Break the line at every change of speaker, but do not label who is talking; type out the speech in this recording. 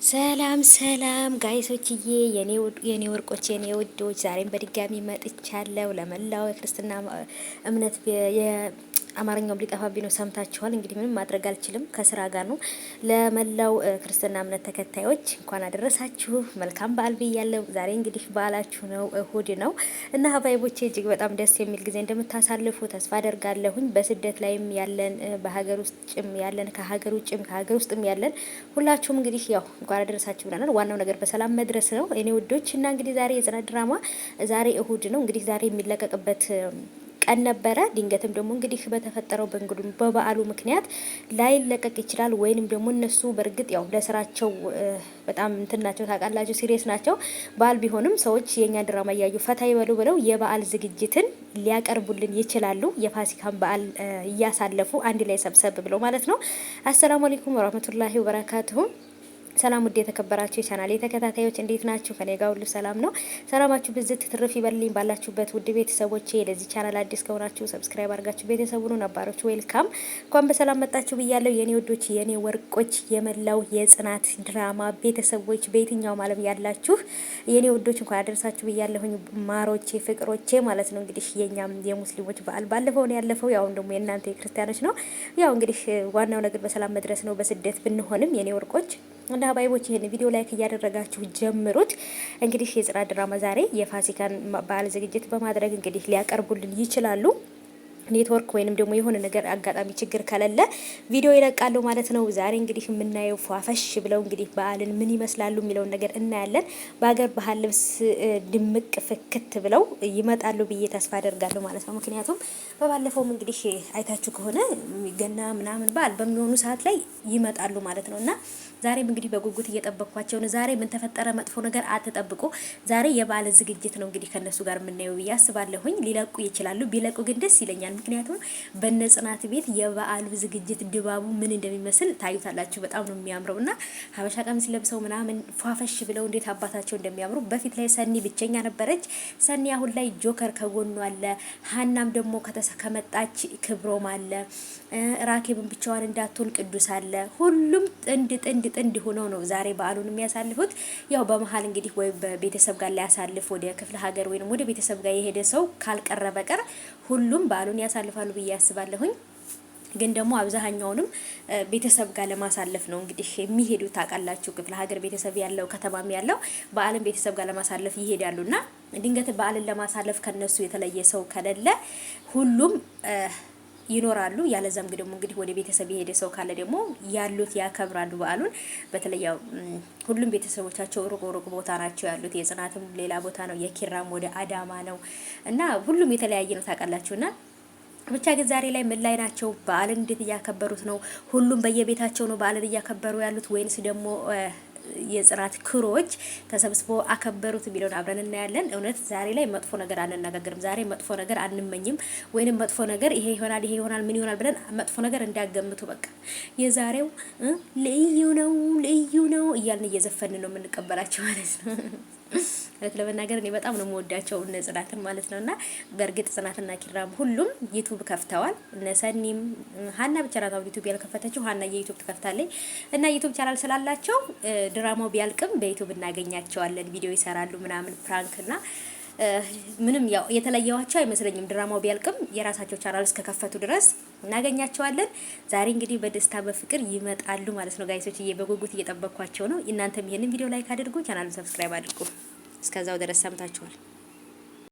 ሰላም ሰላም ጋይሶችዬ የኔ ወርቆች የኔ ውዶች ዛሬም በድጋሚ መጥቻለሁ። ለመላው የክርስትና እምነት አማርኛውም ሊጠፋብኝ ነው። ሰምታችኋል። እንግዲህ ምንም ማድረግ አልችልም፣ ከስራ ጋር ነው። ለመላው ክርስትና እምነት ተከታዮች እንኳን አደረሳችሁ፣ መልካም በዓል ብያለሁ። ዛሬ እንግዲህ በዓላችሁ ነው፣ እሁድ ነው እና ሀባይቦቼ እጅግ በጣም ደስ የሚል ጊዜ እንደምታሳልፉ ተስፋ አደርጋለሁኝ። በስደት ላይም ያለን፣ በሀገር ውስጥም ያለን፣ ከሀገር ውጭም ከሀገር ውስጥም ያለን ሁላችሁም እንግዲህ ያው እንኳን አደረሳችሁ ብለናል። ዋናው ነገር በሰላም መድረስ ነው እኔ ውዶች። እና እንግዲህ ዛሬ የጽናት ድራማ ዛሬ እሁድ ነው። እንግዲህ ዛሬ የሚለቀቅበት ቀን ነበረ። ድንገትም ደግሞ እንግዲህ በተፈጠረው በእንግዲህ በበዓሉ ምክንያት ላይለቀቅ ይችላል። ወይንም ደግሞ እነሱ በእርግጥ ያው ለስራቸው በጣም እንትን ናቸው፣ ታውቃላችሁ፣ ሲሪየስ ናቸው። በዓል ቢሆንም ሰዎች የኛ ድራማ እያዩ ፈታ ይበሉ ብለው የበዓል ዝግጅትን ሊያቀርቡልን ይችላሉ። የፋሲካን በዓል እያሳለፉ አንድ ላይ ሰብሰብ ብለው ማለት ነው። አሰላሙ አለይኩም ወራህመቱላሂ ወበረካቱሁ። ሰላም ውድ የተከበራችሁ የቻናሌ ተከታታዮች እንዴት ናችሁ? ከኔ ጋር ሁሉ ሰላም ነው። ሰላማችሁ ብዝት ትርፍ ይበልኝ ባላችሁበት ውድ ቤተሰቦቼ። ለዚህ ቻናል አዲስ ከሆናችሁ ሰብስክራይብ አድርጋችሁ ቤተሰቡን ነባሮች ዌልካም፣ እንኳን በሰላም መጣችሁ ብያለሁ። የኔ ወዶች የኔ ወርቆች የመላው የጽናት ድራማ ቤተሰቦች በየትኛውም ዓለም ያላችሁ የኔ ወዶች እንኳን አደረሳችሁ ብያለሁኝ። ማሮቼ ፍቅሮቼ ማለት ነው። እንግዲህ የኛም የሙስሊሞች በዓል ባለፈው ነው ያለፈው፣ ያው ደግሞ የእናንተ የክርስቲያኖች ነው። ያው እንግዲህ ዋናው ነገር በሰላም መድረስ ነው። በስደት ብንሆንም የኔ ወርቆች እና ሀባይቦች ይሄን ቪዲዮ ላይክ እያደረጋችሁ ጀምሩት። እንግዲህ የጽናት ድራማ ዛሬ የፋሲካን በዓል ዝግጅት በማድረግ እንግዲህ ሊያቀርቡልን ይችላሉ። ኔትወርክ ወይንም ደግሞ የሆነ ነገር አጋጣሚ ችግር ከሌለ ቪዲዮ ይለቃሉ ማለት ነው። ዛሬ እንግዲህ የምናየው ፏፈሽ ብለው እንግዲህ በዓልን ምን ይመስላሉ የሚለውን ነገር እናያለን። በሀገር ባህል ልብስ ድምቅ ፍክት ብለው ይመጣሉ ብዬ ተስፋ አደርጋለሁ ማለት ነው። ምክንያቱም በባለፈውም እንግዲህ አይታችሁ ከሆነ ገና ምናምን በዓል በሚሆኑ ሰዓት ላይ ይመጣሉ ማለት ነው። እና ዛሬም እንግዲህ በጉጉት እየጠበቅኳቸው ነው። ዛሬ ምን ተፈጠረ? መጥፎ ነገር አትጠብቁ። ዛሬ የበዓል ዝግጅት ነው እንግዲህ ከነሱ ጋር የምናየው ብዬ አስባለሁኝ። ሊለቁ ይችላሉ። ቢለቁ ግን ደስ ይለኛል። ምክንያቱም በነጽናት ቤት የበዓሉ ዝግጅት ድባቡ ምን እንደሚመስል ታዩታላችሁ። በጣም ነው የሚያምረው እና ሀበሻ ቀሚስ ለብሰው ምናምን ፏፈሽ ብለው እንዴት አባታቸው እንደሚያምሩ። በፊት ላይ ሰኒ ብቸኛ ነበረች። ሰኒ አሁን ላይ ጆከር ከጎኑ አለ። ሀናም ደግሞ ከመጣች ክብሮም አለ። ራኬብን ብቻዋን እንዳትሆን ቅዱስ አለ። ሁሉም ጥንድ ሆነው ነው ዛሬ በዓሉን የሚያሳልፉት። ያው በመሀል እንግዲህ ወይ በቤተሰብ ጋር ሊያሳልፍ ወደ ክፍለ ሀገር ወይንም ወደ ቤተሰብ ጋር የሄደ ሰው ካልቀረ በቀር ሁሉም በዓሉን ያሳልፋሉ ብዬ አስባለሁኝ። ግን ደግሞ አብዛኛውንም ቤተሰብ ጋር ለማሳለፍ ነው እንግዲህ የሚሄዱ ታውቃላችሁ። ክፍለ ሀገር ቤተሰብ ያለው ከተማም ያለው በዓልን ቤተሰብ ጋር ለማሳለፍ ይሄዳሉና ድንገት በዓልን ለማሳለፍ ከነሱ የተለየ ሰው ከሌለ ሁሉም ይኖራሉ። ያለ ዘምግ ደግሞ እንግዲህ ወደ ቤተሰብ የሄደ ሰው ካለ ደግሞ ያሉት ያከብራሉ በዓሉን። በተለይ ሁሉም ቤተሰቦቻቸው ሩቅ ቦታ ናቸው ያሉት። የጽናትም ሌላ ቦታ ነው፣ የኪራም ወደ አዳማ ነው እና ሁሉም የተለያየ ነው ታውቃላችሁና ብቻ ግን ዛሬ ላይ ምን ላይ ናቸው? በዓልን እንዴት እያከበሩት ነው? ሁሉም በየቤታቸው ነው በዓልን እያከበሩ ያሉት ወይንስ ደግሞ የጽናት ክሮች ተሰብስበው አከበሩት የሚለውን አብረን እናያለን። እውነት ዛሬ ላይ መጥፎ ነገር አንነጋገርም። ዛሬ መጥፎ ነገር አንመኝም። ወይንም መጥፎ ነገር ይሄ ይሆናል ምን ይሆናል ብለን መጥፎ ነገር እንዳገምቱ። በቃ የዛሬው ልዩ ነው እያልን እየዘፈን ነው የምንቀበላቸው ማለት ነው። ለመናገር እኔ በጣም ነው የምወዳቸው እነ ጽናትን ማለት ነውና በእርግጥ ጽናትና ኪራም ሁሉም ዩቲዩብ ከፍተዋል። እነ ሰኒም ሀና ብቻ ናት ዩቲዩብ ያልከፈተችው። ሀና የዩቲዩብ ትከፍታለች እና ዩቲዩብ ቻናል ስላላቸው ድራማው ቢያልቅም በዩቲዩብ እናገኛቸዋለን። ቪዲዮ ይሰራሉ ምናምን ፕራንክና ምንም ያው የተለየዋቸው አይመስለኝም። ድራማው ቢያልቅም የራሳቸው ቻናል እስከከፈቱ ድረስ እናገኛቸዋለን። ዛሬ እንግዲህ በደስታ በፍቅር ይመጣሉ ማለት ነው። ጋይሶች በጉጉት እየጠበቅኳቸው ነው። እናንተም ይሄንን ቪዲዮ ላይክ አድርጉ፣ ቻናሉን ሰብስክራይብ አድርጉ። እስከዛው ድረስ ሰምታችኋል።